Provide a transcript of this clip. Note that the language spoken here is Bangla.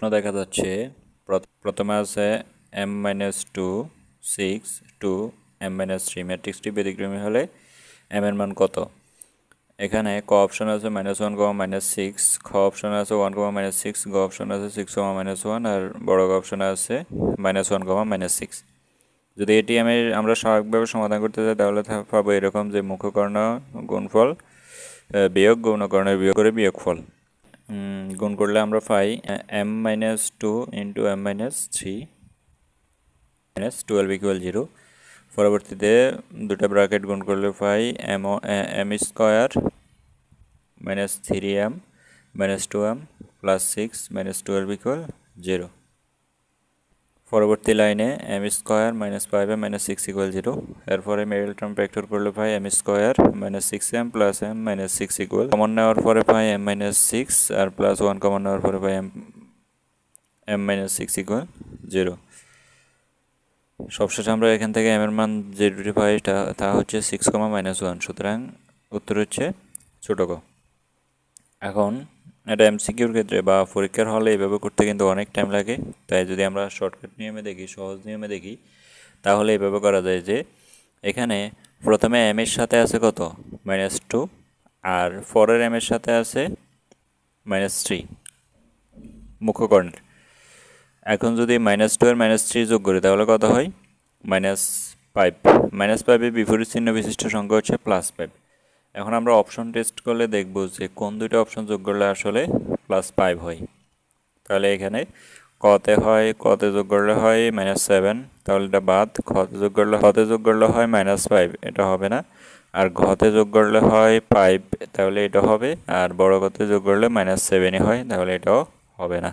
দেখা যাচ্ছে প্রথমে আছে m-2 6 2 m-3 ম্যাট্রিক্সটি ব্যতিক্রমী হলে m এর মান কত। এখানে ক অপশন আছে -1, -6, খ অপশন আছে 1, -6, গ অপশন আছে 6, -1 আর বড় গ অপশন আছে -1, -6। যদি এটি আমরা স্বাভাবিকভাবে সমাধান করতে চাই তাহলে পাবো এরকম যে মুখ্যকর্ণ গুণফল বিয়োগ গৌণকর্ণের বিয়োগ করে বিয়োগফল গুণ করলে আমরা পাই m-2 × m-3 -12 = 0। পরবর্তীতে দুটা ব্র্যাকেট গুণ করলে পাই m² -3m -2m + 6 -12 = 0। পরবর্তী লাইনে m² -5m -6 = 0। এরপরে মিডল টার্ম ফ্যাক্টর করলে পাই m² -6m + m -6 = কমন নেওয়ার পরে পাই m-6 আর +1 কমন নেওয়ার পরে পাই m-6 = 0। সবশেষে আমরা এখান থেকে m এর মান যে দুটি পাই তা হচ্ছে 6, -1। সুতরাং উত্তর হচ্ছে ছোট গ। এখন এটা এমসিকিউর ক্ষেত্রে বা পরীক্ষার হলে এইভাবে করতে কিন্তু অনেক টাইম লাগে। তাই যদি আমরা শর্টকাট নিয়মে দেখি, সহজ নিয়মে দেখি, তাহলে এইভাবে করা যায় যে এখানে প্রথমে m এর সাথে আছে কত -2 আর পরের m এর সাথে আছে -3 মুখ্যকর্ণের। এখন যদি -2 আর -3 যোগ করি তাহলে কত হয় -5। -5 এর বিপরীত চিহ্ন বিশিষ্ট সংখ্যা হচ্ছে +5। এখন আমরা অপশন টেস্ট করলে দেখব যে কোন দুইটা অপশন যোগ করলে আসলে +5 হয়। তাহলে এখানে কতে যোগ করলে হয় -7, তাহলে এটা বাদ। খতে যোগ করলে হয় -5, এটা হবে না। আর ঘতে যোগ করলে হয় 5, তাহলে এটা হবে। আর বড় গতে যোগ করলে -7 হয়, তাহলে এটাও হবে না।